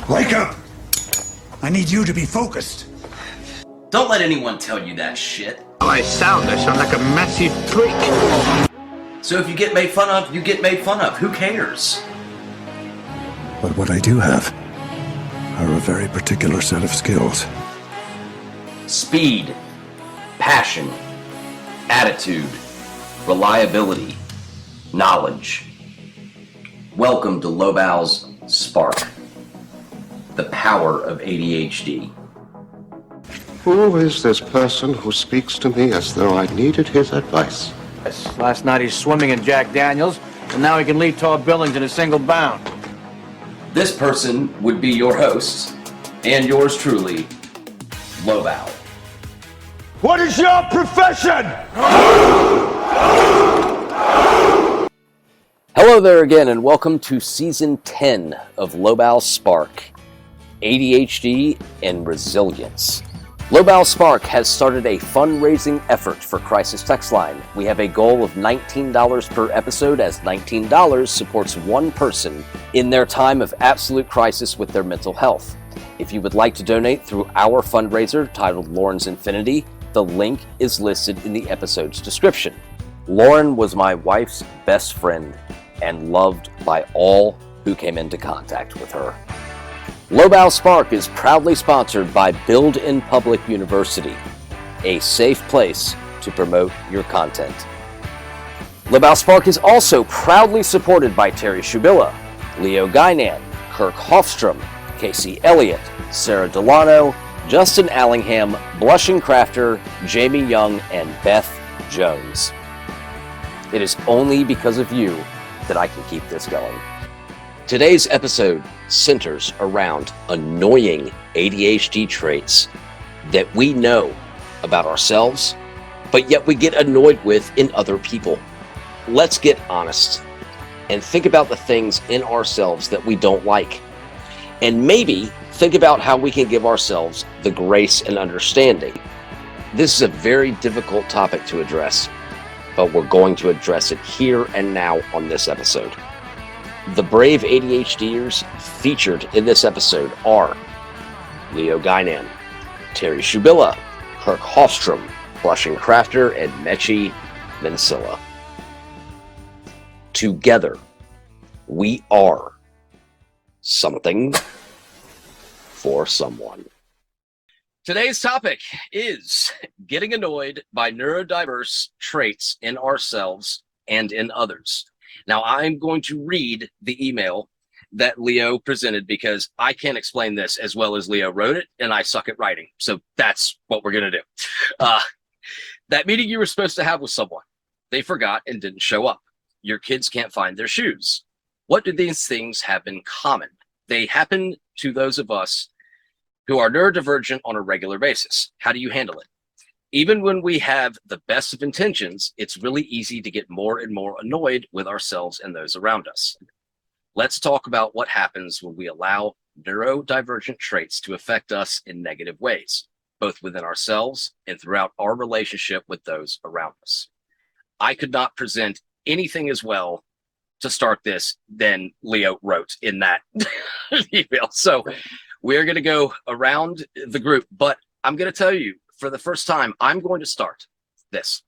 Wake up! I need you to be focused. Don't let anyone tell you that shit. I sound like a massive prick. So if you get made fun of, you get made fun of. Who cares? But what I do have are a very particular set of skills. Speed, passion, attitude, reliability, knowledge. Welcome to Lobau's Spark, the power of ADHD. Who is this person who speaks to me as though I needed his advice? Last night he's swimming in Jack Daniels, and now he can lead tall buildings in a single bound. This person would be your host, and yours truly, Lobau. What is your profession? Hello there again, and welcome to Season 10 of Lobau's Spark, ADHD and Resilience. Lobau Spark has started a fundraising effort for Crisis Text Line. We have a goal of $19 per episode, as $19 supports one person in their time of absolute crisis with their mental health. If you would like to donate through our fundraiser titled Lauren's Infinity, the link is listed in the episode's description. Lauren was my wife's best friend and loved by all who came into contact with her. Lobau Spark is proudly sponsored by Build in Public University, a safe place to promote your content. Lobau Spark is also proudly supported by Terry Shubilla, Leo Guynan, Kirk Hofstrom, Casey Elliott, Sarah Delano, Justin Allingham, Blushing Crafter, Jamie Young, and Beth Jones. It is only because of you that I can keep this going. Today's episode centers around annoying ADHD traits that we know about ourselves, but yet we get annoyed with in other people. Let's get honest and think about the things in ourselves that we don't like. And maybe think about how we can give ourselves the grace and understanding. This is a very difficult topic to address, but we're going to address it here and now on this episode. The brave ADHDers featured in this episode are Leo Guynan, Terry Shubilla, Kirk Hofstrom, Blushing Crafter, and Mechi Vincilla. Together, we are something for someone. Today's topic is getting annoyed by neurodiverse traits in ourselves and in others. Now, I'm going to read the email that Leo presented because I can't explain this as well as Leo wrote it, and I suck at writing. So that's what we're going to do. That meeting you were supposed to have with someone, they forgot and didn't show up. Your kids can't find their shoes. What do these things have in common? They happen to those of us who are neurodivergent on a regular basis. How do you handle it? Even when we have the best of intentions, it's really easy to get more and more annoyed with ourselves and those around us. Let's talk about what happens when we allow neurodivergent traits to affect us in negative ways, both within ourselves and throughout our relationship with those around us. I could not present anything as well to start this than Leo wrote in that email. So we're going to go around the group, but I'm going to tell you, for the first time, I'm going to start this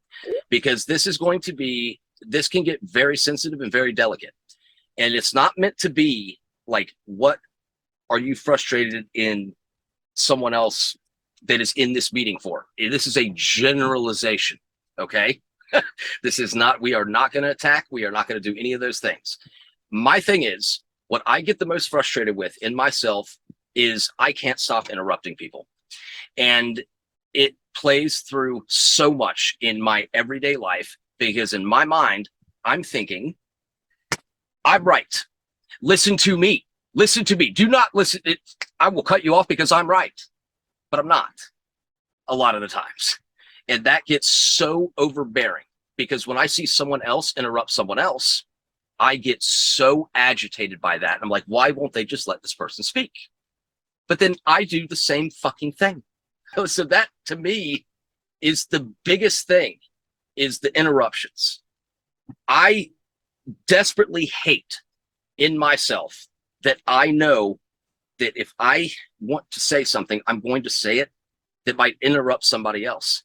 because this can get very sensitive and very delicate. And it's not meant to be like, what are you frustrated in someone else that is in this meeting for? This is a generalization, okay? This is not, we are not going to attack. We are not going to do any of those things. My thing is, what I get the most frustrated with in myself is I can't stop interrupting people. And it plays through so much in my everyday life because in my mind, I'm thinking, I'm right. Listen to me. Listen to me. Do not listen. I will cut you off because I'm right. But I'm not a lot of the times. And that gets so overbearing because when I see someone else interrupt someone else, I get so agitated by that. I'm like, why won't they just let this person speak? But then I do the same fucking thing. So that, to me, is the biggest thing, is the interruptions. I desperately hate in myself that I know that if I want to say something, I'm going to say it that might interrupt somebody else.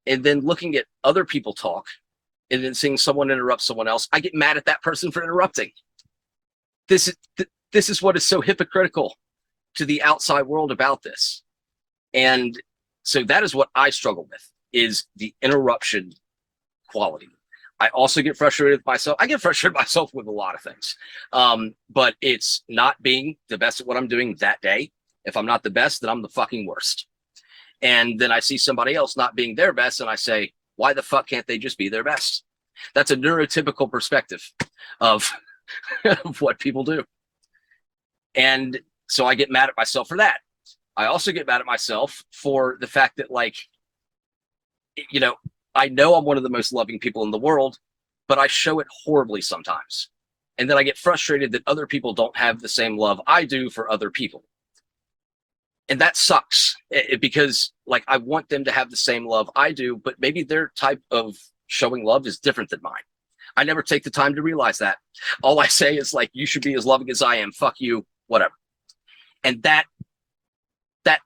And then looking at other people talk and then seeing someone interrupt someone else, I get mad at that person for interrupting. This is what is so hypocritical to the outside world about this. And so that is what I struggle with, is the interruption quality. I also get frustrated with myself. I get frustrated myself with a lot of things. But it's not being the best at what I'm doing that day. If I'm not the best, then I'm the fucking worst. And then I see somebody else not being their best, and I say, why the fuck can't they just be their best? That's a neurotypical perspective of, of what people do. And so I get mad at myself for that. I also get mad at myself for the fact that, like, you know I'm one of the most loving people in the world, but I show it horribly sometimes. And then I get frustrated that other people don't have the same love I do for other people. And that sucks because, like, I want them to have the same love I do, but maybe their type of showing love is different than mine. I never take the time to realize that. All I say is, like, you should be as loving as I am. Fuck you, whatever. And that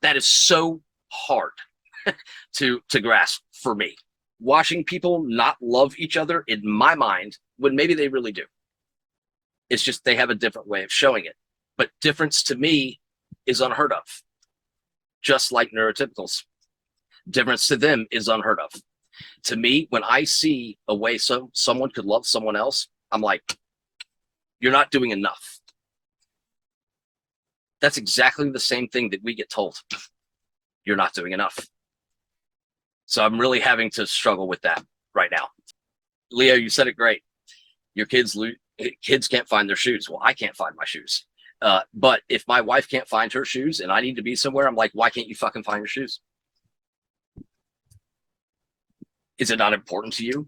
is so hard to grasp for me. Watching people not love each other, in my mind, when maybe they really do. It's just they have a different way of showing it. But difference to me is unheard of. Just like neurotypicals. Difference to them is unheard of. To me, when I see a way someone could love someone else, I'm like, you're not doing enough. That's exactly the same thing that we get told. You're not doing enough. So I'm really having to struggle with that right now. Leo, you said it great. Your kids can't find their shoes. Well, I can't find my shoes. But if my wife can't find her shoes and I need to be somewhere, I'm like, why can't you fucking find your shoes? Is it not important to you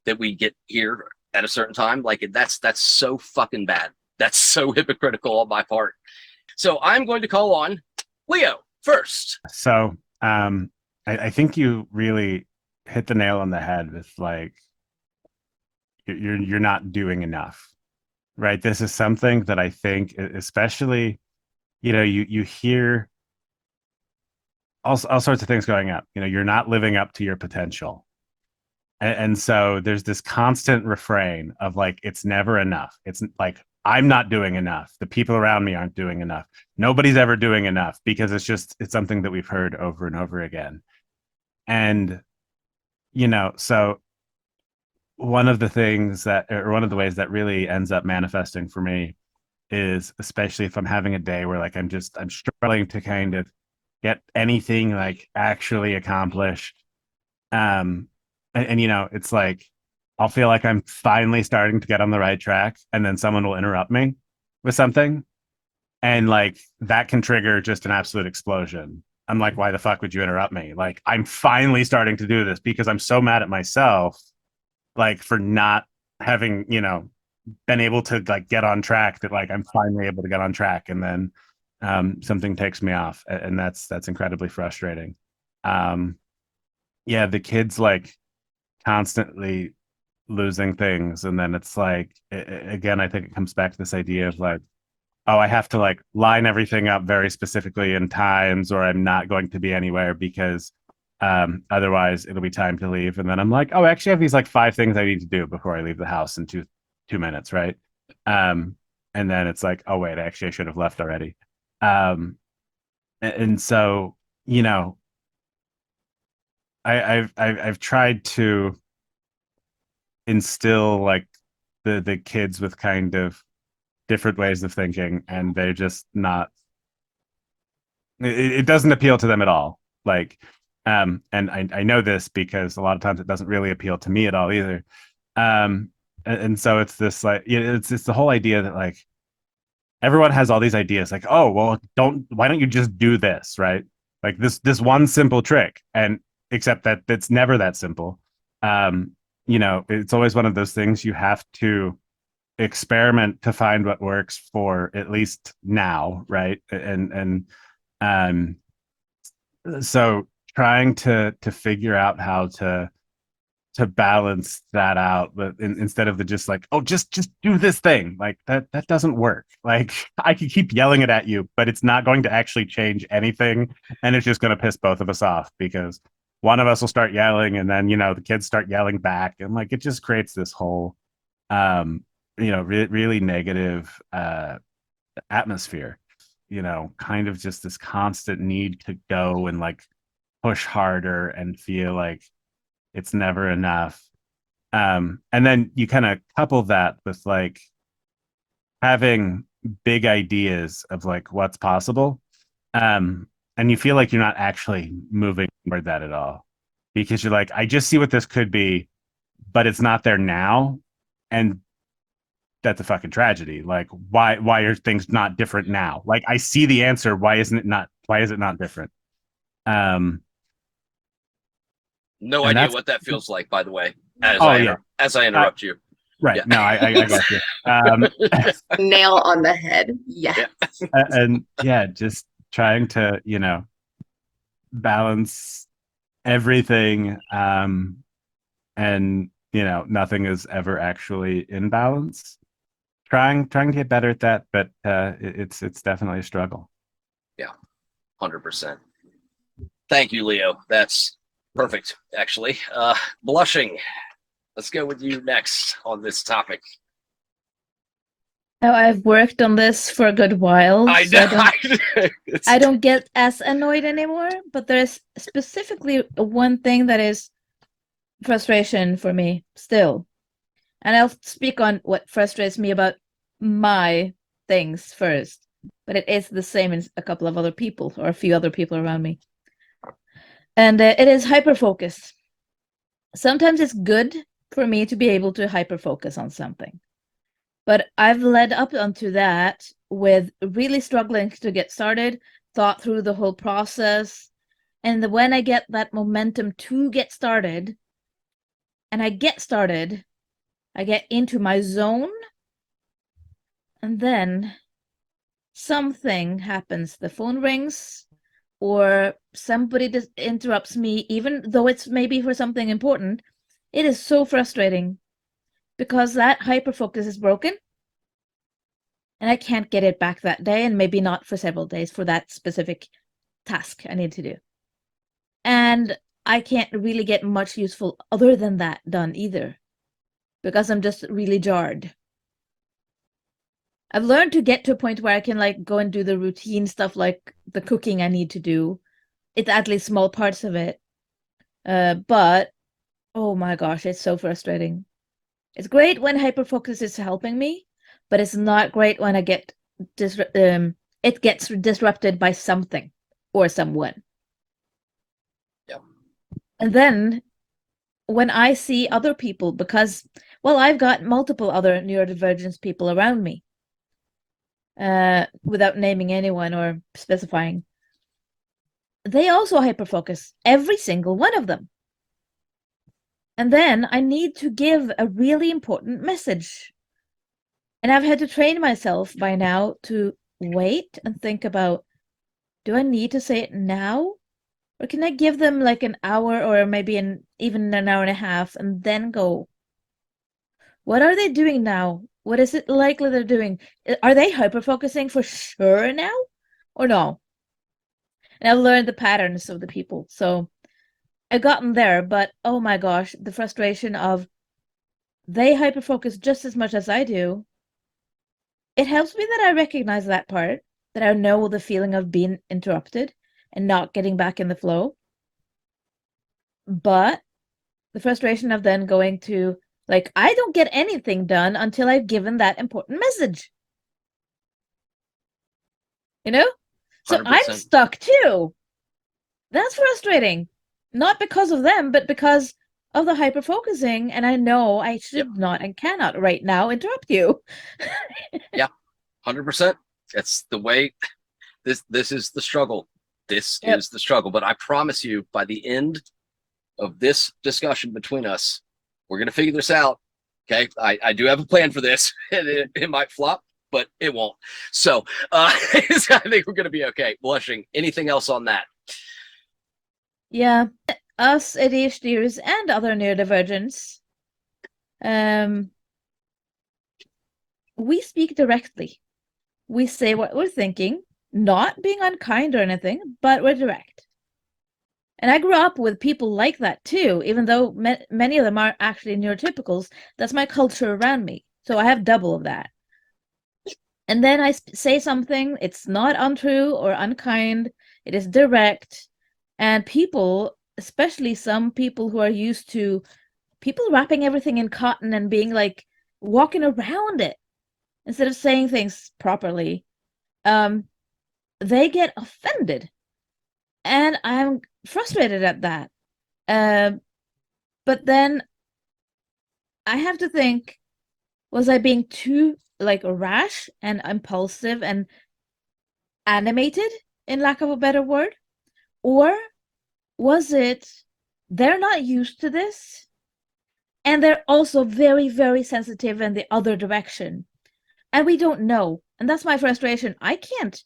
that we get here at a certain time? Like, that's so fucking bad. That's so hypocritical on my part. So I'm going to call on Leo first. So I think you really hit the nail on the head with, like, you're not doing enough, right? This is something that I think, especially, you hear all sorts of things going up. You're not living up to your potential. And so there's this constant refrain of, like, it's never enough. It's like, I'm not doing enough. The people around me aren't doing enough. Nobody's ever doing enough, because it's something that we've heard over and over again. And, so one of the ways that really ends up manifesting for me is, especially if I'm having a day where, like, I'm struggling to kind of get anything, like, actually accomplished. And it's like, I'll feel like I'm finally starting to get on the right track, and then someone will interrupt me with something. And, like, that can trigger just an absolute explosion. I'm like, why the fuck would you interrupt me? Like, I'm finally starting to do this because I'm so mad at myself, like, for not having, been able to, like, get on track, that, like, I'm finally able to get on track. And then something takes me off. And that's incredibly frustrating. The kids, like, constantly losing things. And then it's like, again, I think it comes back to this idea of, like, oh, I have to, like, line everything up very specifically in times, or I'm not going to be anywhere, because otherwise it'll be time to leave. And then I'm like, oh, actually I have these, like, 5 things I need to do before I leave the house in two minutes, right? And then it's like, oh wait, actually I should have left already. And so, I've tried to instill, like, the kids with kind of different ways of thinking, and they're just not, it doesn't appeal to them at all. Like, and I know this because a lot of times it doesn't really appeal to me at all either. And so it's this, like, it's the whole idea that, like, everyone has all these ideas, like, oh, well, why don't you just do this, right? Like, this one simple trick, and except that it's never that simple. It's always one of those things you have to experiment to find what works for, at least now, right? And so trying to figure out how to to balance that out, but instead of the just like, oh, just do this thing, like that doesn't work. Like I can keep yelling it at you, but it's not going to actually change anything, and it's just going to piss both of us off because one of us will start yelling, and then the kids start yelling back, and like it just creates this whole really negative atmosphere. Kind of just this constant need to go and like push harder and feel like it's never enough. And then you kind of couple that with like having big ideas of like what's possible. And you feel like you're not actually moving toward that at all because you're like, I just see what this could be, but it's not there now. And that's a fucking tragedy. Like, why are things not different now? Like, I see the answer. Why is it not different? No idea what that feels like, by the way, as I interrupt you. Right. Yeah. No, I got you. Nail on the head. Yes. And just trying to, balance everything. And, nothing is ever actually in balance. Trying to get better at that, but it's definitely a struggle. Yeah, 100%. Thank you, Leo. That's perfect, actually. Blushing. Let's go with you next on this topic. Now, I've worked on this for a good while. I so know. I don't get as annoyed anymore, but there's specifically one thing that is frustration for me still. And I'll speak on what frustrates me about my things first, but it is the same in a couple of other people or a few other people around me. And it is hyperfocus. Sometimes it's good for me to be able to hyperfocus on something. But I've led up onto that with really struggling to get started, thought through the whole process. And when I get that momentum to get started, and I get started, I get into my zone, and then something happens. The phone rings, or somebody interrupts me, even though it's maybe for something important. It is so frustrating because that hyperfocus is broken, and I can't get it back that day, and maybe not for several days for that specific task I need to do. And I can't really get much useful other than that done either, because I'm just really jarred. I've learned to get to a point where I can like go and do the routine stuff, like the cooking I need to do. It's at least small parts of it. But oh my gosh, it's so frustrating. It's great when hyperfocus is helping me, but it's not great when I get it gets disrupted by something or someone. Yeah. And then when I see other people, because I've got multiple other neurodivergent people around me, without naming anyone or specifying, they also hyperfocus, every single one of them. And then I need to give a really important message. And I've had to train myself by now to wait and think about, do I need to say it now? Or can I give them like an hour or maybe even an hour and a half and then go, what are they doing now? What is it likely they're doing? Are they hyperfocusing for sure now or no? And I've learned the patterns of the people. So I've gotten there, but oh my gosh, the frustration of they hyperfocus just as much as I do. It helps me that I recognize that part, that I know the feeling of being interrupted and not getting back in the flow. But the frustration of then going to, like, I don't get anything done until I've given that important message. You know? So 100%. I'm stuck too. That's frustrating. Not because of them, but because of the hyperfocusing. And I know I should not and cannot right now interrupt you. Yeah, 100%. That's the way. This is the struggle. This is the struggle. But I promise you, by the end of this discussion between us, we're going to figure this out. Okay. I do have a plan for this. It might flop, but it won't. So I think we're going to be okay. Blushing. Anything else on that? Yeah. us ADHDers and other neurodivergents, we speak directly. We say what we're thinking, not being unkind or anything, but we're direct. And I grew up with people like that too, even though many of them are actually neurotypicals. That's my culture around me. So I have double of that. And then I say something, it's not untrue or unkind, it is direct. And people, especially some people who are used to people wrapping everything in cotton and being like walking around it instead of saying things properly, they get offended. And I'm frustrated at that. But then I have to think, was I being too like rash and impulsive and animated, in lack of a better word? Or was it they're not used to this and they're also very, very sensitive in the other direction? And we don't know. And that's my frustration. I can't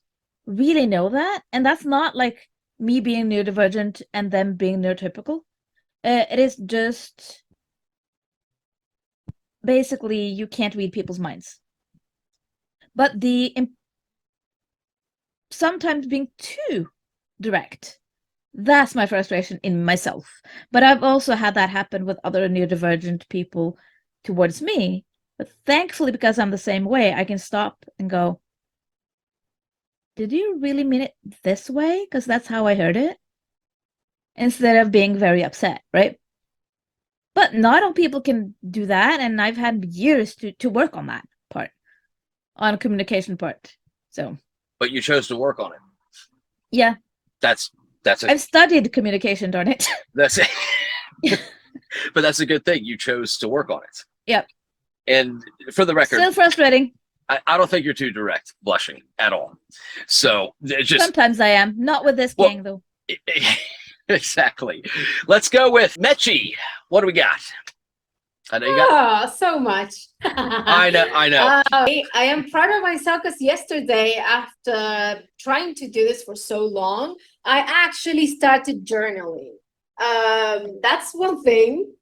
really know that. And that's not like me being neurodivergent and them being neurotypical. It is just basically you can't read people's minds. But the sometimes being too direct, that's my frustration in myself. But I've also had that happen with other neurodivergent people towards me. But thankfully, because I'm the same way, I can stop and go, did you really mean it this way? Because that's how I heard it. Instead of being very upset, right? But not all people can do that. And I've had years to work on that part, on a communication part. So. But you chose to work on it. Yeah. I've studied communication, darn it. That's it. But that's a good thing. You chose to work on it. Yep. And for the record, still frustrating. I don't think you're too direct, blushing at all. So just sometimes I am. Not with this gang, though. Exactly. Let's go with Mechi. What do we got? I know you got so much. I know. I am proud of myself because yesterday, after trying to do this for so long, I actually started journaling. That's one thing.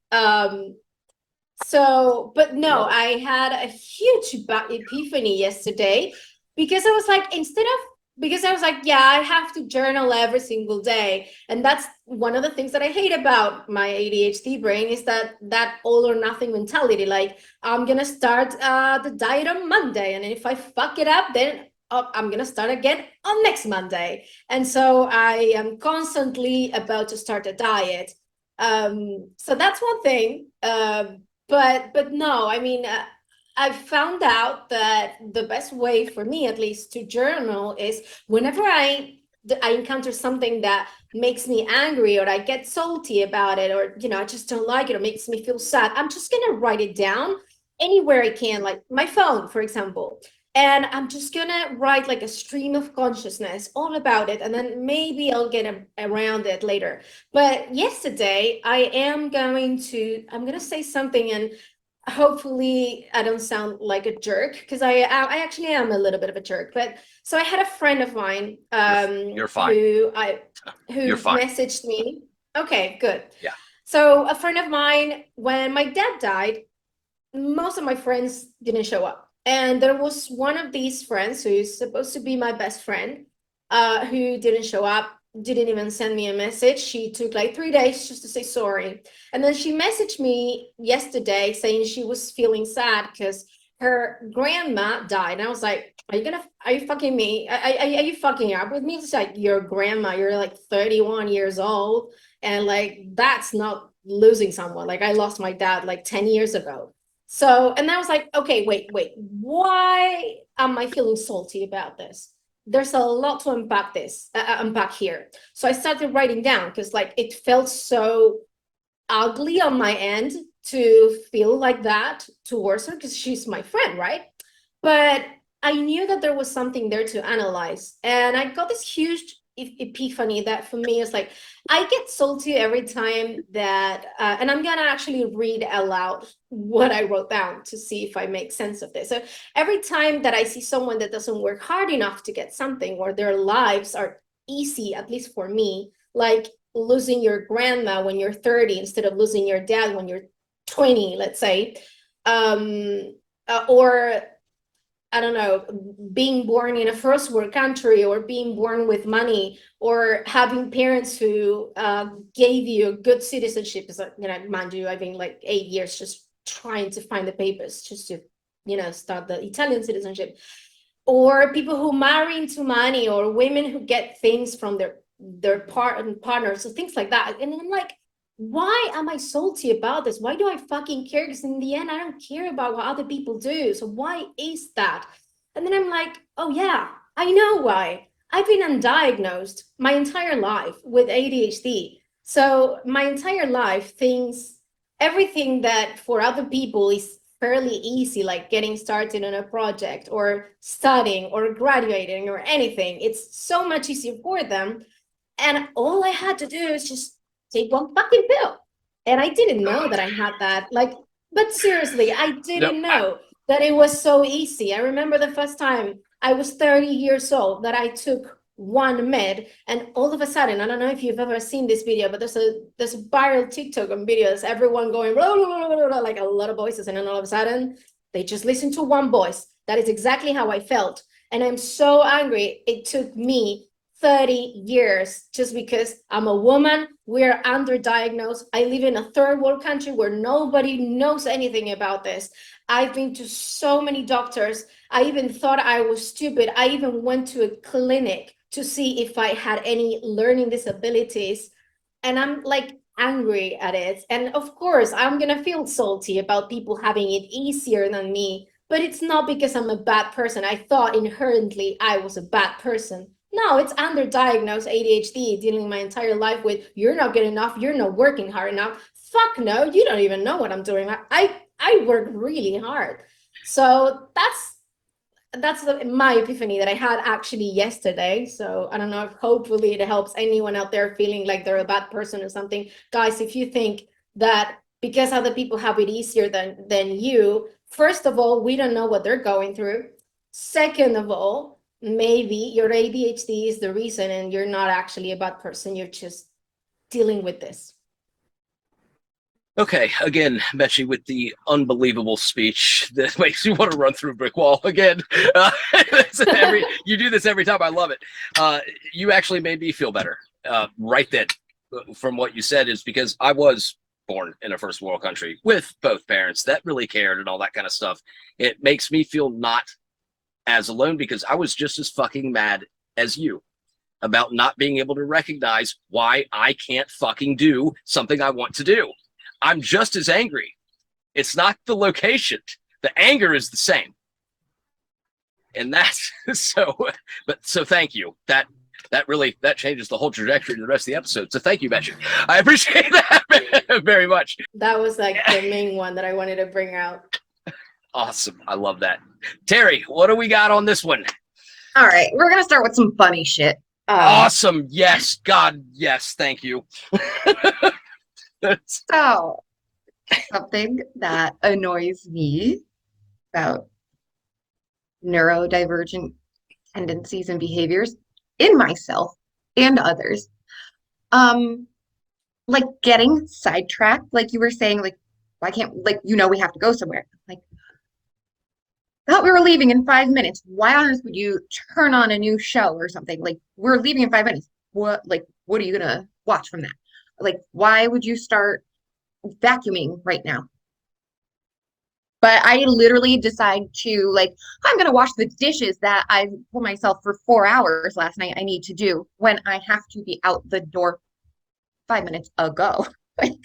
But no, I had a huge epiphany yesterday because I was like, yeah, I have to journal every single day. And that's one of the things that I hate about my ADHD brain is that all or nothing mentality. Like, I'm going to start the diet on Monday. And if I fuck it up, then I'm going to start again on next Monday. And so I am constantly about to start a diet. So that's one thing. But no, I mean, I found out that the best way for me, at least, to journal is whenever I encounter something that makes me angry or I get salty about it, or, I just don't like it or makes me feel sad, I'm just going to write it down anywhere I can, like my phone, for example. And I'm just going to write like a stream of consciousness all about it. And then maybe I'll get around it later. But yesterday, I'm going to say something, and hopefully I don't sound like a jerk, because I actually am a little bit of a jerk. But so I had a friend of mine you're fine. who You're fine. messaged me. Okay, good. Yeah. So a friend of mine, when my dad died, most of my friends didn't show up. And there was one of these friends who is supposed to be my best friend who didn't show up, didn't even send me a message. She took like 3 days just to say sorry. And then she messaged me yesterday saying she was feeling sad because her grandma died. And I was like, are you fucking me? Are you fucking up with me? It's like, your grandma, you're like 31 years old. And like, that's not losing someone. Like, I lost my dad like 10 years ago. So, and I was like, okay, wait, why am I feeling salty about this? There's a lot to unpack here. So I started writing down because like it felt so ugly on my end to feel like that towards her because she's my friend, right? But I knew that there was something there to analyze. And I got this huge epiphany that for me is like, I get salty every time that, and I'm gonna actually read aloud what I wrote down to see if I make sense of this. So every time that I see someone that doesn't work hard enough to get something, or their lives are easy, at least for me, like losing your grandma when you're 30 instead of losing your dad when you're 20, let's say. Or I don't know, being born in a first world country, or being born with money, or having parents who gave you a good citizenship. Is, you know, mind you, I've been like 8 years just trying to find the papers just to, you know, start the Italian citizenship. Or people who marry into money, or women who get things from their partners, so things like that. And I'm like, why am I salty about this? Why do I fucking care? Because in the end, I don't care about what other people do. So why is that? And then I'm like, oh yeah, I know why. I've been undiagnosed my entire life with ADHD. So my entire life, everything that for other people is fairly easy, like getting started on a project or studying or graduating or anything, it's so much easier for them. And all I had to do is just take one fucking pill. And I didn't know that I had that. Like, but seriously, I didn't know that it was so easy. I remember the first time I was 30 years old that I took one med, and all of a sudden, I don't know if you've ever seen this video, but there's a viral TikTok on videos, everyone going blah, blah, blah, blah, blah, like a lot of voices, and then all of a sudden they just listen to one voice. That is exactly how I felt. And I'm so angry it took me 30 years just because I'm a woman. We're underdiagnosed. I live in a third world country where nobody knows anything about this. I've been to so many doctors. I even thought I was stupid. I even went to a clinic to see if I had any learning disabilities. And I'm like angry at it. And of course, I'm going to feel salty about people having it easier than me. But it's not because I'm a bad person. I thought inherently I was a bad person. No, it's underdiagnosed ADHD, dealing my entire life with, you're not good enough, you're not working hard enough. Fuck no, you don't even know what I'm doing. I work really hard. So that's my epiphany that I had actually yesterday. So I don't know if hopefully it helps anyone out there feeling like they're a bad person or something. Guys, if you think that because other people have it easier than you, first of all, we don't know what they're going through. Second of all, maybe your ADHD is the reason and you're not actually a bad person. You're just dealing with this. Okay, again, Betchy, with the unbelievable speech that makes you want to run through a brick wall again. You do this every time. I love it. You actually made me feel better right then from what you said, is because I was born in a first world country with both parents that really cared and all that kind of stuff. It makes me feel not as alone, because I was just as fucking mad as you about not being able to recognize why I can't fucking do something I want to do. I'm just as angry. It's not the location. The anger is the same. And that's so thank you. That changes the whole trajectory of the rest of the episode. So thank you, Betchy. I appreciate that very much. That was like the main one that I wanted to bring out. Awesome. I love that. Terry, what do we got on this one? All right, we're gonna start with some funny shit. Awesome. Yes. God, yes. Thank you. So, something that annoys me about neurodivergent tendencies and behaviors in myself and others, like getting sidetracked, like you were saying, like, why can't, like, we have to go somewhere. Like, thought we were leaving in 5 minutes. Why on earth would you turn on a new show or something? Like, we're leaving in 5 minutes. What are you gonna watch from that? Like, why would you start vacuuming right now? But I literally decide to, like, I'm gonna wash the dishes that I told myself for 4 hours last night I need to do when I have to be out the door 5 minutes ago. Like,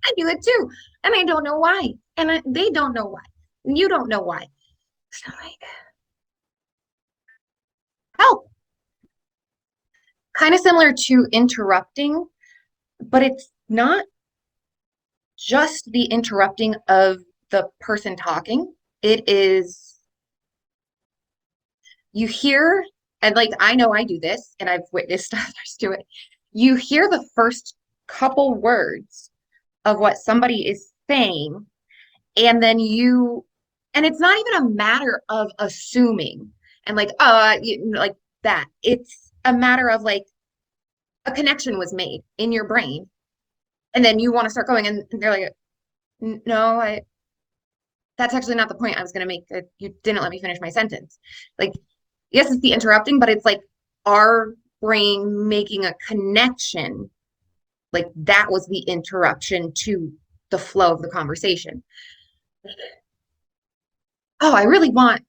I do it too, and I don't know why, and they don't know why, and you don't know why. So, like, help. Kind of similar to interrupting, but it's not just the interrupting of the person talking. It is, you hear, and like, I know I do this, and I've witnessed others do it. You hear the first couple words of what somebody is saying, and then and it's not even a matter of assuming and like, like that. It's a matter of like, a connection was made in your brain, and then you want to start going, and they're like, no, that's actually not the point I was going to make. You didn't let me finish my sentence. Like, yes, it's the interrupting, but it's like our brain making a connection. Like that was the interruption to the flow of the conversation. Oh, I really want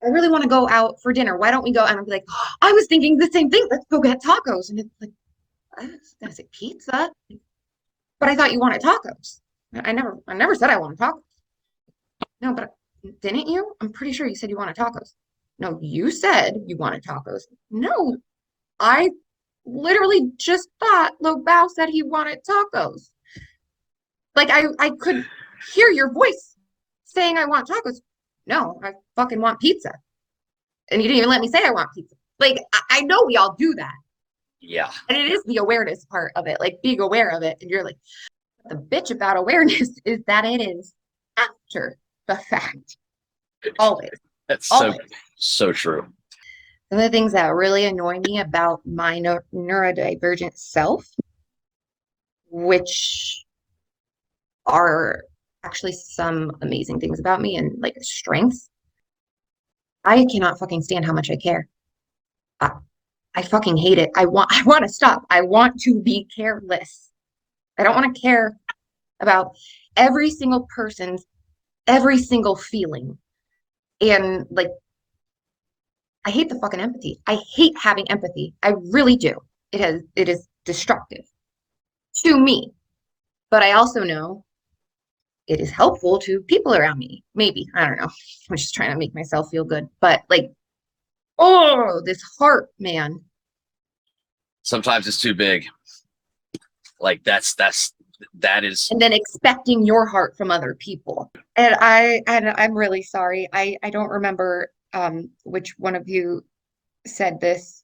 to go out for dinner. Why don't we go? And I'll be like, oh, I was thinking the same thing. Let's go get tacos. And it's like, I was gonna say pizza, but I thought you wanted tacos. I never said I wanted tacos. No, but didn't you? I'm pretty sure you said you wanted tacos. No, you said you wanted tacos. No, I literally just thought Lobao said he wanted tacos. Like I could hear your voice saying I want tacos. No, I fucking want pizza. And you didn't even let me say I want pizza. Like I know we all do that. Yeah. And it is the awareness part of it, like being aware of it. And you're like, the bitch about awareness is that it is after the fact. Always. That's Always. so true. Some of the things that really annoy me about my neurodivergent self, which are actually some amazing things about me and like strengths, I cannot fucking stand how much I care. I fucking hate it. I want to stop. I want to be careless. I don't want to care about every single person's every single feeling. And like, I hate the fucking empathy. I hate having empathy. I really do. It is destructive to me. But I also know it is helpful to people around me. Maybe. I don't know. I'm just trying to make myself feel good. But like, oh, this heart, man. Sometimes it's too big. Like that is. And then expecting your heart from other people. And I'm really sorry. I don't remember which one of you said this.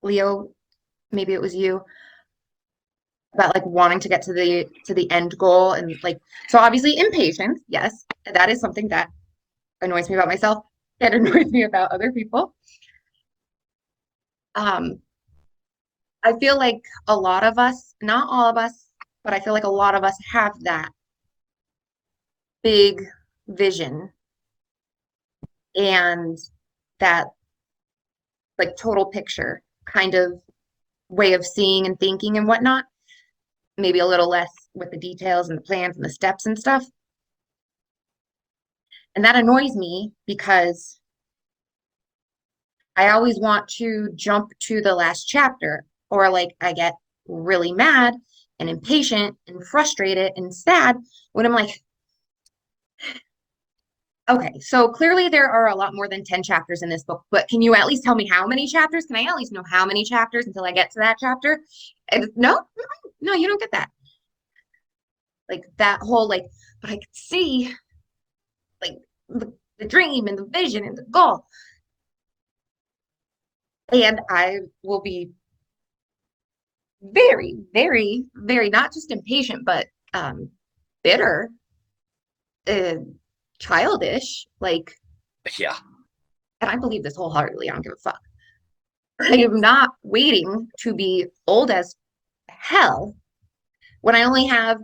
Leo, maybe it was you, about like wanting to get to the end goal. And like, so obviously impatience, yes, that is something that annoys me about myself and annoys me about other people. I feel like a lot of us, not all of us, but I feel like a lot of us have that big vision and that like total picture kind of way of seeing and thinking and whatnot. Maybe a little less with the details and the plans and the steps and stuff. And that annoys me because I always want to jump to the last chapter, or like I get really mad and impatient and frustrated and sad when I'm like, okay, so clearly there are a lot more than 10 chapters in this book, but can you at least tell me how many chapters? Can I at least know how many chapters until I get to that chapter? And no, you don't get that. Like that whole like, but I could see like the dream and the vision and the goal. And I will be very, very, very not just impatient, but bitter, childish, like, Yeah. and I believe this wholeheartedly. I don't give a fuck. I am not waiting to be old as hell when I only have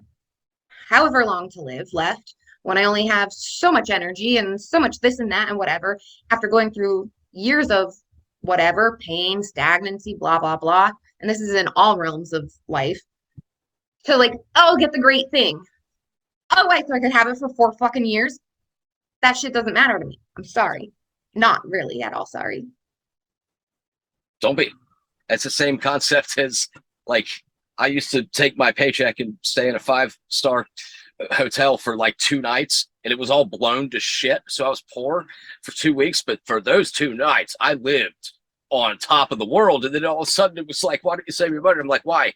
however long to live left, when I only have so much energy and so much this and that and whatever, after going through years of whatever, pain, stagnancy, blah, blah, blah. And this is in all realms of life. To like, oh, get the great thing. Oh, wait, so I could have it for 4 fucking years? That shit doesn't matter to me. I'm sorry. Not really at all sorry. Don't be. It's the same concept as like I used to take my paycheck and stay in a 5-star hotel for like 2 nights, and it was all blown to shit. So I was poor for 2 weeks, but for those 2 nights, I lived on top of the world. And then all of a sudden it was like, why don't you save your money? I'm like, why?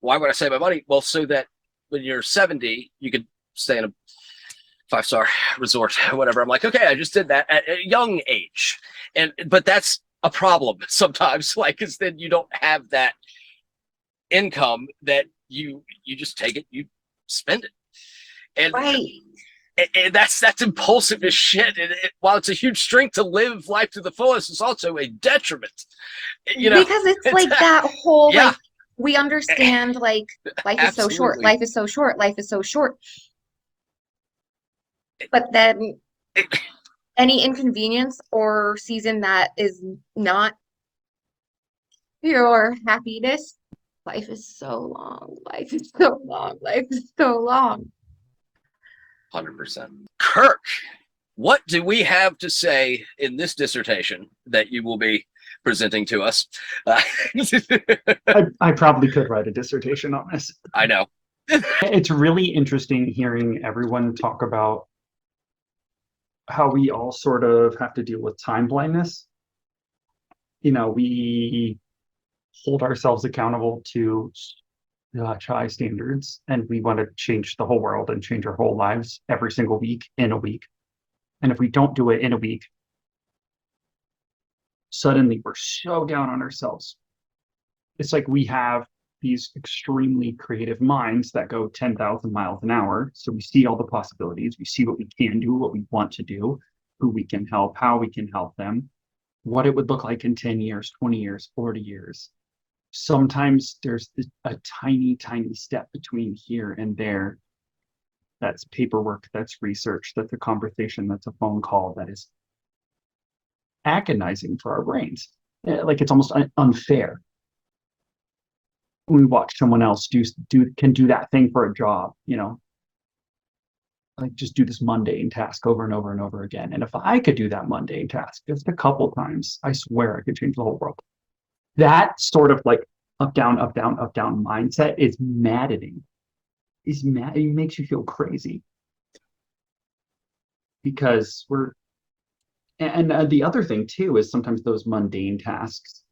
Why would I save my money? Well, so that when you're 70, you could stay in a 5-star resort, whatever. I'm like, okay, I just did that at a young age. But that's a problem sometimes, like, because then you don't have that income that you just take it, you spend it. And right. And that's impulsive as shit. And while it's a huge strength to live life to the fullest, it's also a detriment. Because it's like that whole yeah. like we understand like life is so short, Absolutely. life is so short, life is so short. But then any inconvenience or season that is not pure happiness, life is so long, life is so long, life is so long. 100%. Kirk, what do we have to say in this dissertation that you will be presenting to us? I probably could write a dissertation on this. I know. It's really interesting hearing everyone talk about how we all sort of have to deal with time blindness. We hold ourselves accountable to high standards, and we want to change the whole world and change our whole lives every single week in a week. And if we don't do it in a week, suddenly we're so down on ourselves. It's like we have these extremely creative minds that go 10,000 miles an hour. So we see all the possibilities. We see what we can do, what we want to do, who we can help, how we can help them, what it would look like in 10 years, 20 years, 40 years. Sometimes there's a tiny, tiny step between here and there. That's paperwork, that's research, that's a conversation, that's a phone call that is agonizing for our brains. Like it's almost unfair. We watch someone else can do that thing for a job, like just do this mundane task over and over and over again. And if I could do that mundane task just a couple times, I swear I could change the whole world. That sort of like up, down, up, down, up, down mindset is maddening. It makes you feel crazy. Because the other thing too is sometimes those mundane tasks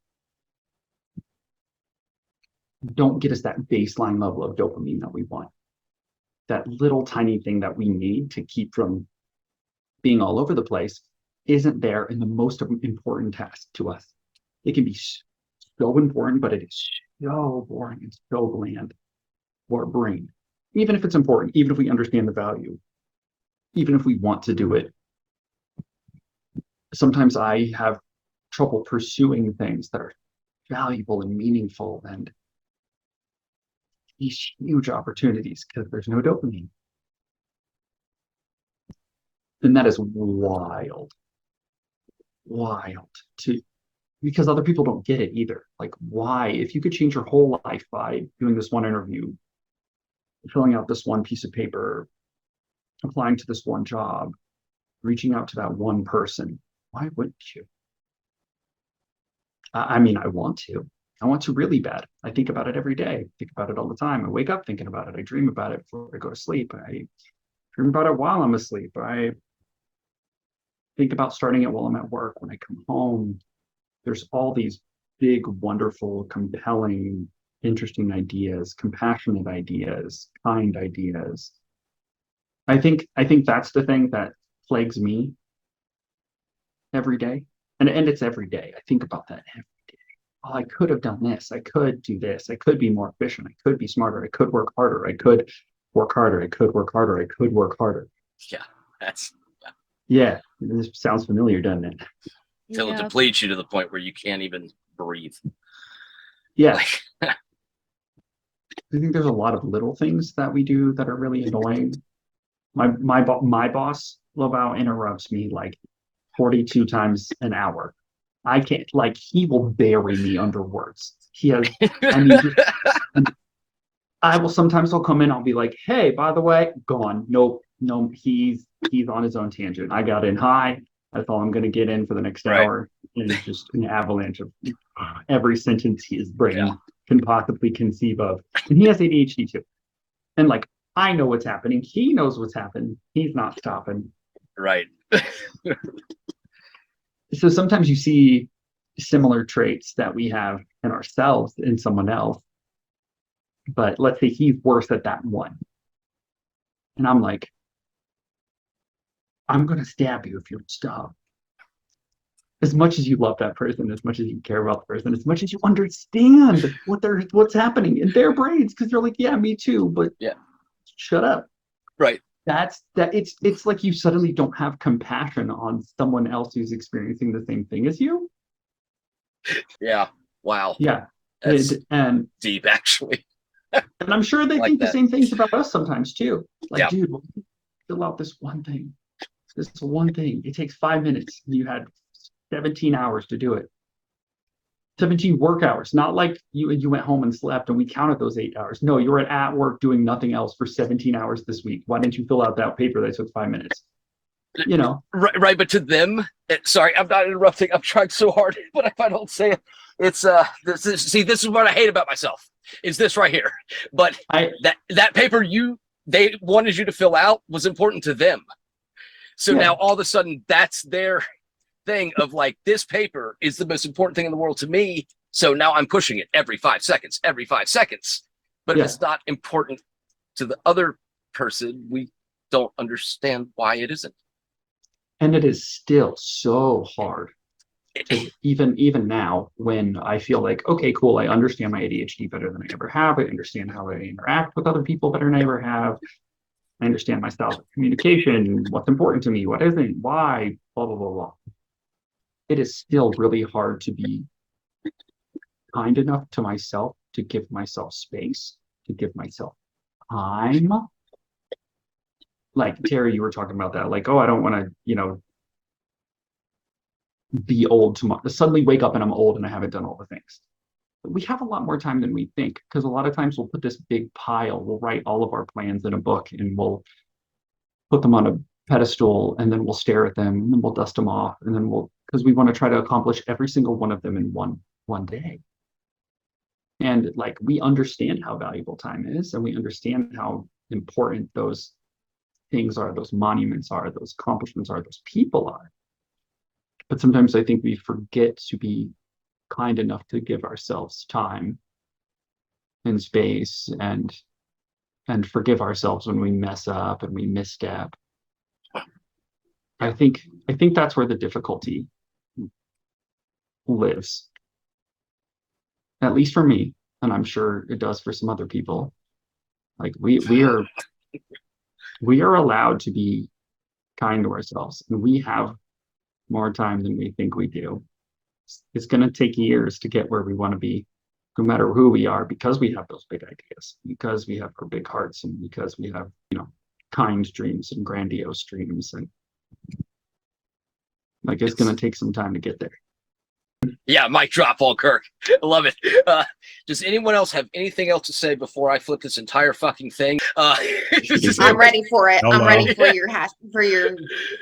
don't get us that baseline level of dopamine that we want. That little tiny thing that we need to keep from being all over the place isn't there in the most important task to us. It can be so important, but it is so boring and so bland for our brain. Even if it's important, even if we understand the value, even if we want to do it. Sometimes I have trouble pursuing things that are valuable and meaningful and these huge opportunities because there's no dopamine. And that is wild because other people don't get it either. Like, why? If you could change your whole life by doing this one interview, filling out this one piece of paper, applying to this one job, reaching out to that one person, why wouldn't you? I mean, I want to really bad. I think about it every day. I think about it all the time. I wake up thinking about it. I dream about it before I go to sleep. I dream about it while I'm asleep. I think about starting it while I'm at work. When I come home, there's all these big, wonderful, compelling, interesting ideas, compassionate ideas, kind ideas. I think that's the thing that plagues me every day. And it's every day. I think about that every day. Oh, I could have done this. I could do this. I could be more efficient. I could be smarter. I could work harder. I could work harder. I could work harder. I could work harder. Yeah, that's yeah. This sounds familiar, doesn't it? Till it depletes you to the point where you can't even breathe. Yeah. I think there's a lot of little things that we do that are really annoying. My boss Lavau interrupts me like 42 times an hour. I can't, like, he will bury me under words. He has, I mean, I'll come in, I'll be like, hey, by the way, gone. Nope, no, he's on his own tangent. I got in high. That's all I'm going to get in for the next hour. And it's just an avalanche of every sentence his brain can possibly conceive of. And he has ADHD too. And like, I know what's happening. He knows what's happening. He's not stopping. Right. So sometimes you see similar traits that we have in ourselves in someone else. But let's say he's worse at that one. And I'm like, I'm going to stab you if you don't stop. As much as you love that person, as much as you care about the person, as much as you understand what's happening in their brains, because you're like, yeah, me too, but yeah, shut up. Right. It's like you suddenly don't have compassion on someone else who's experiencing the same thing as you. Yeah. Wow. Yeah. That's And deep, actually. I'm sure they Like think the that. same things about us sometimes too. Like, Yeah. dude, fill out this one thing. This one thing. It takes 5 minutes. You had 17 hours to do it. 17 work hours. Not like you went home and slept and we counted those 8 hours. No, you were at work doing nothing else for 17 hours this week. Why didn't you fill out that paper that took 5 minutes? You know. Right, but to them, sorry, I'm not interrupting. I'm trying so hard, but if I don't say it, it's this is what I hate about myself. Is this right here? But that paper they wanted you to fill out was important to them. So now all of a sudden that's their thing of like, this paper is the most important thing in the world to me. So now I'm pushing it every 5 seconds. But if it's not important to the other person, we don't understand why it isn't. And it is still so hard to even now when I feel like, okay, cool, I understand my ADHD better than I ever have. I understand how I interact with other people better than I ever have. I understand my styles of communication, what's important to me, what isn't, why, blah, blah, blah, blah. It is still really hard to be kind enough to myself, to give myself space, to give myself time. Like Terry, you were talking about that, like, oh, I don't want to, be old tomorrow. Suddenly wake up and I'm old and I haven't done all the things. But we have a lot more time than we think, because a lot of times we'll put this big pile, we'll write all of our plans in a book and we'll put them on a pedestal and then we'll stare at them and then we'll dust them off and then because we want to try to accomplish every single one of them in one day. And like, we understand how valuable time is, and we understand how important those things are, those monuments are, those accomplishments are, those people are. But sometimes I think we forget to be kind enough to give ourselves time and space and forgive ourselves when we mess up and we misstep. I think that's where the difficulty lives. At least for me, and I'm sure it does for some other people. Like we are allowed to be kind to ourselves, and we have more time than we think we do. It's going to take years to get where we want to be, no matter who we are, because we have those big ideas, because we have our big hearts, and because we have, kind dreams and grandiose dreams. And like, it's going to take some time to get there. Yeah, mic drop, Paul Kirk. I love it. Does anyone else have anything else to say before I flip this entire fucking thing? I'm ready for it. I'm ready for your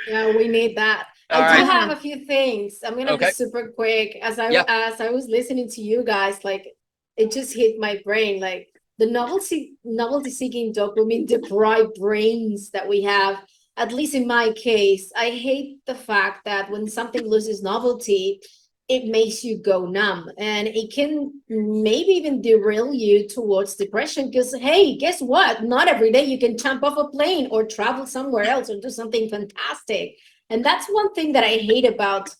Yeah, we need that. All I do right. have a few things. I'm gonna be super quick. As I was listening to you guys, like, it just hit my brain, like the novelty seeking dopamine deprived brains that we have. At least in my case, I hate the fact that when something loses novelty, it makes you go numb, and it can maybe even derail you towards depression, because hey, guess what, not every day you can jump off a plane or travel somewhere else or do something fantastic. And that's one thing that I hate about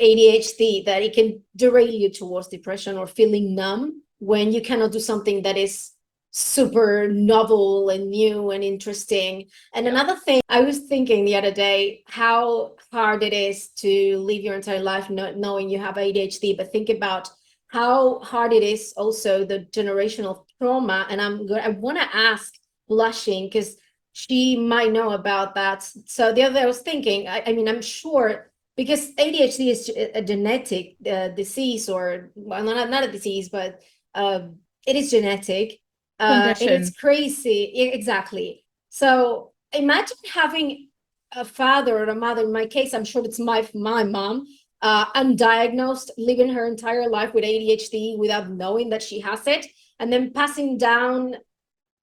ADHD, that it can derail you towards depression or feeling numb when you cannot do something that is super novel and new and interesting. And another thing, I was thinking the other day how hard it is to live your entire life not knowing you have ADHD, but think about how hard it is also the generational trauma. And I want to ask Blushing, because she might know about that. So the other day I was thinking, I mean, I'm sure, because ADHD is a genetic disease, or well, not a disease, but it is genetic. And it's crazy. Exactly. So imagine having a father or a mother. In my case, I'm sure it's my mom, undiagnosed, living her entire life with ADHD without knowing that she has it, and then passing down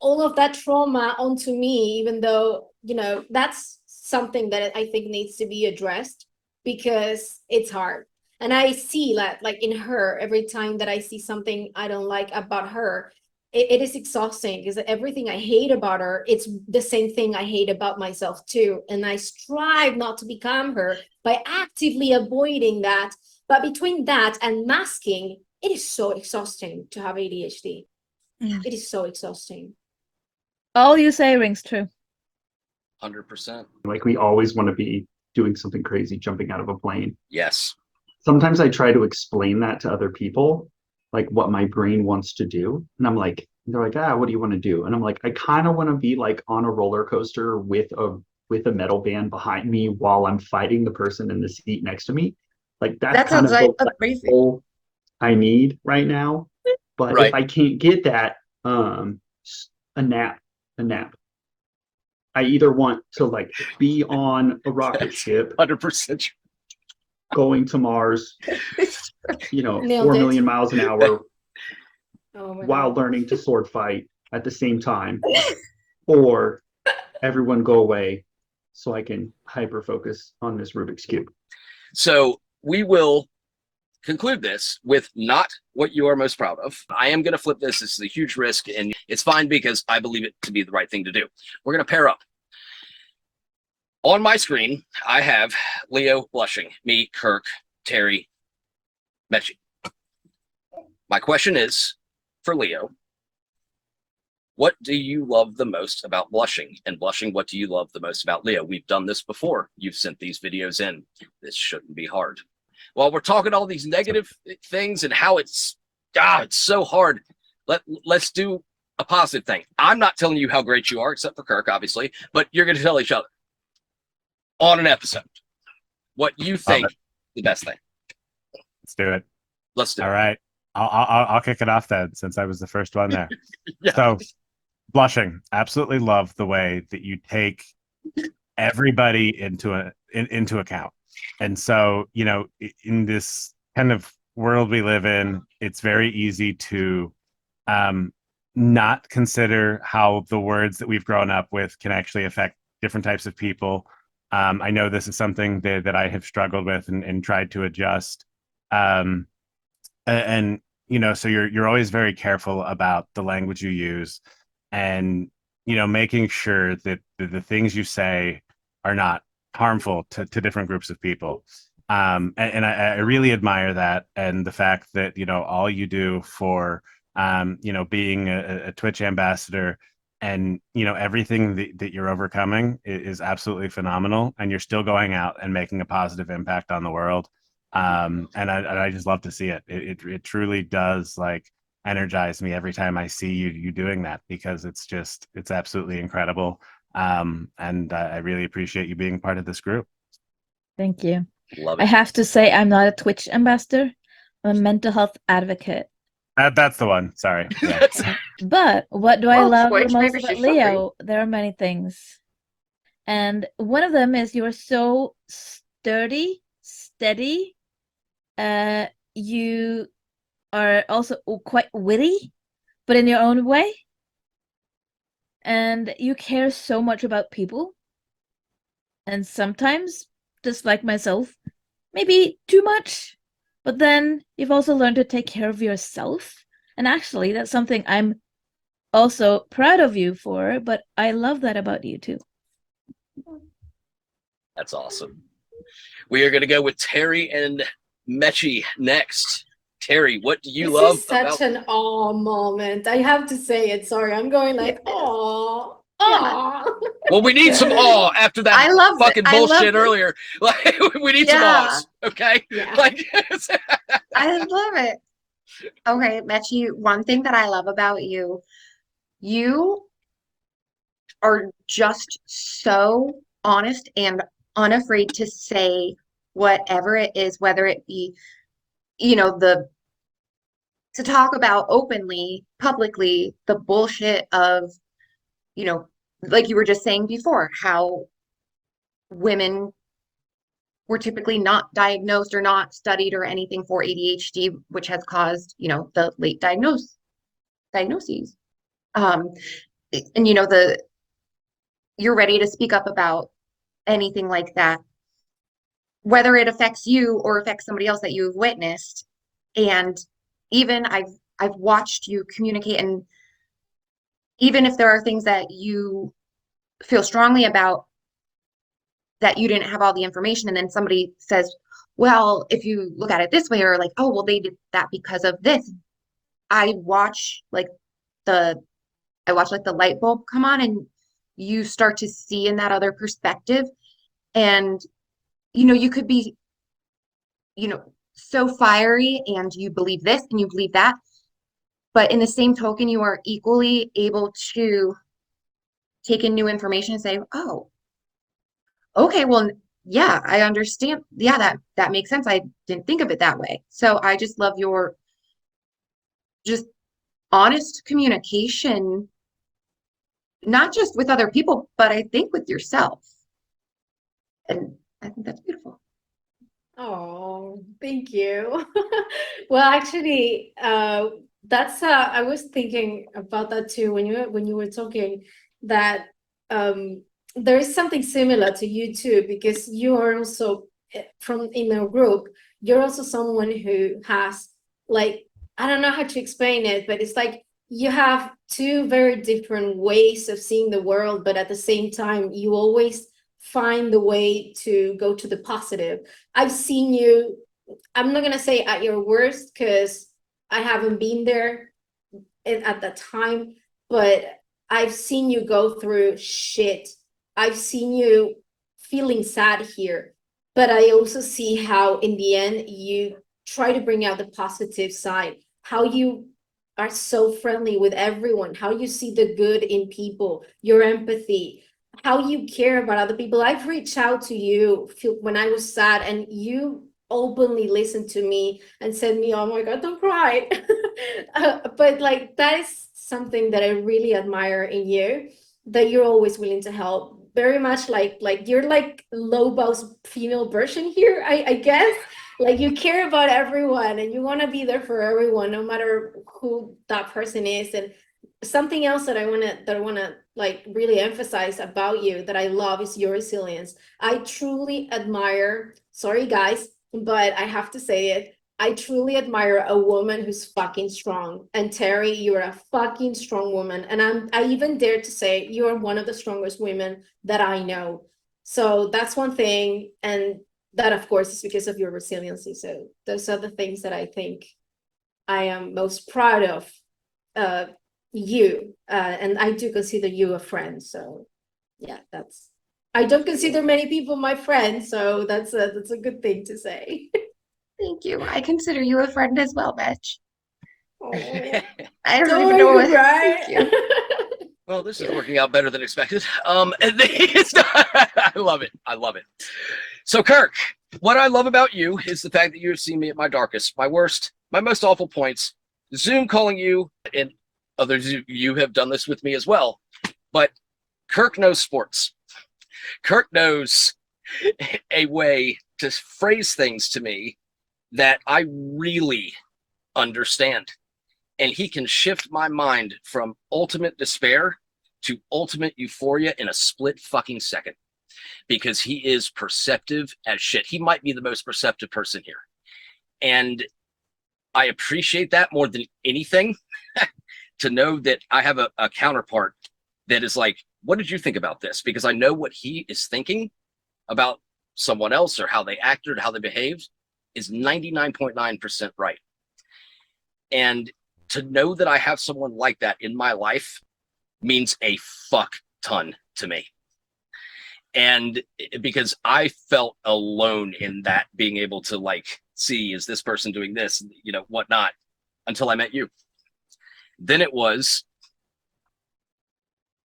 all of that trauma onto me, even though, that's something that I think needs to be addressed, because it's hard. And I see that, like, in her, every time that I see something I don't like about her, it is exhausting, because everything I hate about her, it's the same thing I hate about myself too. And I strive not to become her by actively avoiding that. But between that and masking, it is so exhausting to have ADHD. It is so exhausting. All you say rings true. 100%. Like we always want to be doing something crazy, jumping out of a plane. Yes. Sometimes I try to explain that to other people, like what my brain wants to do. And I'm like, they're like, what do you want to do? And I'm like, I kind of want to be like on a roller coaster with a metal band behind me while I'm fighting the person in the seat next to me. Like That that's kind sounds of like the amazing. goal I need right now. But Right. if I can't get that, a nap. I either want to like be on a rocket ship 100%. going to Mars, Nailed 4 it. million miles an hour Oh my while God. learning to sword fight at the same time, or everyone go away so I can hyper focus on this Rubik's Cube. So we will conclude this with not what you are most proud of. I am going to flip this. This is a huge risk, and it's fine because I believe it to be the right thing to do. We're going to pair up. On my screen, I have Leo blushing, me, Kirk, Terry, Mechie. My question is for Leo, what do you love the most about blushing? And blushing, what do you love the most about Leo? We've done this before. You've sent these videos in. This shouldn't be hard. While we're talking all these negative things and how it's so hard, let's do a positive thing. I'm not telling you how great you are, except for Kirk, obviously, but you're going to tell each other on an episode what you think the best thing. Let's do it. Let's do it. All right. I'll kick it off then, since I was the first one there. Yeah. So, blushing. Absolutely love the way that you take everybody into account. And so, in this kind of world we live in, it's very easy to not consider how the words that we've grown up with can actually affect different types of people. I know this is something that I have struggled with and tried to adjust. And so you're always very careful about the language you use, and making sure that the things you say are not harmful to different groups of people. And I really admire that, and the fact that all you do for being a Twitch ambassador, and everything that you're overcoming is absolutely phenomenal, and you're still going out and making a positive impact on the world. And I just love to see it. It truly does energize me every time I see you doing that, because it's absolutely incredible. And I really appreciate you being part of this group. Thank you. Love it. I have to say, I'm not a Twitch ambassador. I'm a mental health advocate. That's the one. Sorry. Yeah. But what do I love Twitch, most maybe about she's suffering. Leo? There are many things. And one of them is you're so sturdy, steady. You are also quite witty, but in your own way. And you care so much about people. And sometimes, just like myself, maybe too much. But then you've also learned to take care of yourself. And actually, that's something I'm also proud of you for, but I love that about you too. That's awesome. We are going to go with Terry and Mechie next. Terry, what do you This love is such an aw moment. I have to say it. Sorry, I'm going like aw. Well, we need some awe after that I love fucking I love bullshit it. earlier. Like, we need some Yeah. awes, okay? Yeah. Like, I love it. Okay, Mechie, one thing that I love about you, you are just so honest and unafraid to say whatever it is, whether it be, to talk about openly, publicly, the bullshit of, like you were just saying before, how women were typically not diagnosed or not studied or anything for ADHD, which has caused, the late diagnoses. And you're ready to speak up about anything like that, whether it affects you or affects somebody else that you've witnessed. And even I've watched you communicate, and even if there are things that you feel strongly about that you didn't have all the information, and then somebody says, well, if you look at it this way, or like, oh, well, they did that because of this. I watch the light bulb come on, and you start to see in that other perspective. And, you know, you could be, you know, so fiery and you believe this and you believe that. But in the same token, you are equally able to take in new information and say, oh, okay, well, yeah, I understand. Yeah, that makes sense. I didn't think of it that way. So I just love your just honest communication, not just with other people, but I think with yourself. And I think that's beautiful. Oh, thank you. Well, actually, that's I was thinking about that too when you were talking that there is something similar to you too, because you are also from in a group, you're also someone who has like, I don't know how to explain it, but it's like you have two very different ways of seeing the world, but at the same time, you always find the way to go to the positive. I've seen you, I'm not gonna say at your worst because I haven't been there at that time, but I've seen you go through shit. I've seen you feeling sad here, but I also see how in the end you try to bring out the positive side, how you are so friendly with everyone, how you see the good in people, your empathy, how you care about other people. I've reached out to you when I was sad, and you openly listened to me and said me, oh my God, don't cry. But like, that is something that I really admire in you, that you're always willing to help. Very much like you're like Lobo's female version here, I guess. Like, you care about everyone and you want to be there for everyone, no matter who that person is. And something else that I want to like really emphasize about you that I love is your resilience. I truly admire, sorry guys, but I have to say it, I truly admire a woman who's fucking strong. And Terry, you're a fucking strong woman. And I even dare to say you're one of the strongest women that I know. So that's one thing. And that, of course, is because of your resiliency. So those are the things that I think I am most proud of you. And I do consider you a friend. So yeah, I don't consider many people my friends. So that's a good thing to say. Thank you. I consider you a friend as well, Mitch. Oh, I don't even know what. Right? Thank you. Well, this is working out better than expected. I love it. I love it. So, Kirk, what I love about you is the fact that you have seen me at my darkest, my worst, my most awful points. Zoom calling you, and others, you have done this with me as well. But Kirk knows sports. Kirk knows a way to phrase things to me that I really understand. And he can shift my mind from ultimate despair to ultimate euphoria in a split fucking second, because he is perceptive as shit. He might be the most perceptive person here. And I appreciate that more than anything, to know that I have a counterpart that is like, what did you think about this? Because I know what he is thinking about someone else, or how they acted, or how they behaved, is 99.9% right. And to know that I have someone like that in my life means a fuck ton to me. And because I felt alone in that, being able to like see, is this person doing this, you know, whatnot, until I met you. Then it was,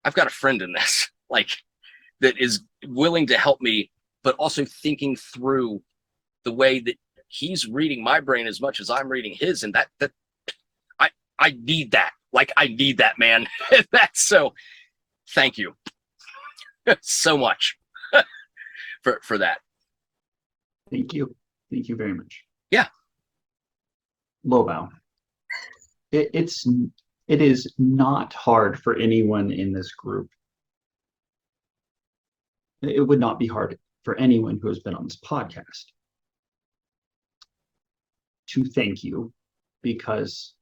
I've got a friend in this, like, that is willing to help me, but also thinking through the way that he's reading my brain as much as I'm reading his. And that I need that. Like, I need that, man. That's so, thank you so much for that. Thank you. Thank you very much. Yeah. Lobo. It is not hard for anyone in this group. It would not be hard for anyone who has been on this podcast to thank you, because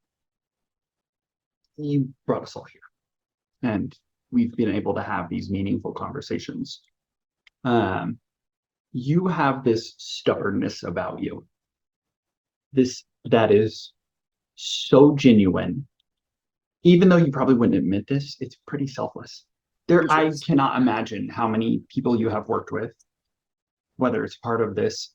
you brought us all here and we've been able to have these meaningful conversations. You have this stubbornness about you, that is so genuine. Even though you probably wouldn't admit this, it's pretty selfless. I cannot imagine how many people you have worked with, whether it's part of this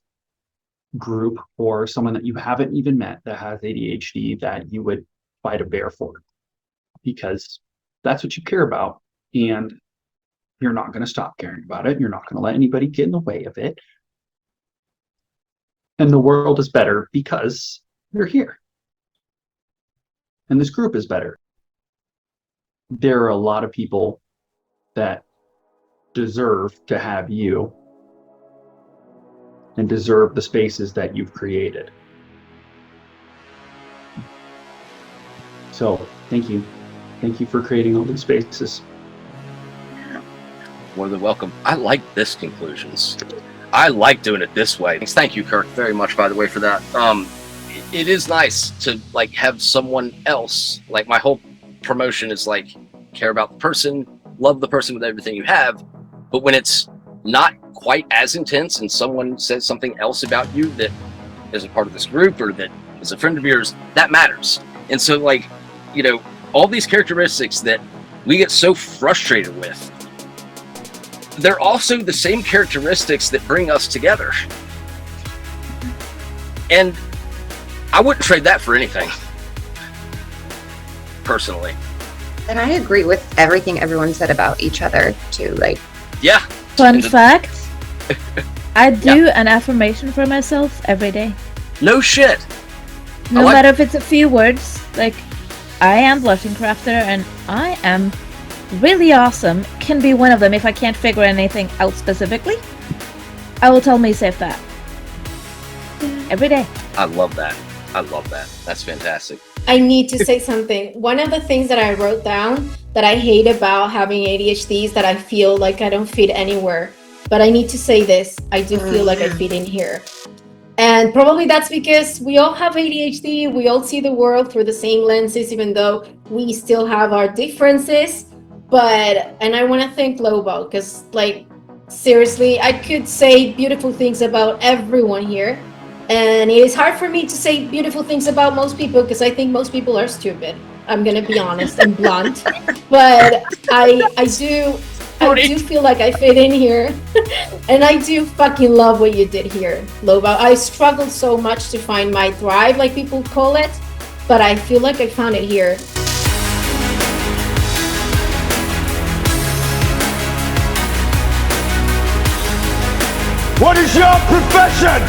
group or someone that you haven't even met that has ADHD, that you would fight a bear for, because that's what you care about, and you're not going to stop caring about it. You're not going to let anybody get in the way of it. And the world is better because you're here. And this group is better. There are a lot of people that deserve to have you and deserve the spaces that you've created. So thank you. Thank you for creating all these spaces. More than welcome. I like this conclusions. I like doing it this way. Thank you, Kirk, very much, by the way, for that. It is nice to like have someone else. Like my whole promotion is like care about the person, love the person with everything you have. But when it's not quite as intense and someone says something else about you that is a part of this group or that is a friend of yours, that matters. And so like, you know, all these characteristics that we get so frustrated with, they're also the same characteristics that bring us together. And I wouldn't trade that for anything, personally. And I agree with everything everyone said about each other too. Like, yeah. Fun fact, I do an affirmation for myself every day. No shit. No matter if it's a few words, like, I am blushing crafter and I am really awesome can be one of them. If I can't figure anything out specifically, I will tell myself that every day. I love that. I love that. That's fantastic. I need to say something. One of the things that I wrote down that I hate about having ADHD is that I feel like I don't fit anywhere. But I need to say this. I do feel like I fit in here. And probably that's because we all have ADHD. We all see the world through the same lenses, even though we still have our differences. And I want to thank Lobo, because like, seriously, I could say beautiful things about everyone here. And it is hard for me to say beautiful things about most people because I think most people are stupid. I'm going to be honest and blunt. But I do feel like I fit in here. And I do fucking love what you did here, Lobo. I struggled so much to find my thrive, like people call it. But I feel like I found it here. What is your profession?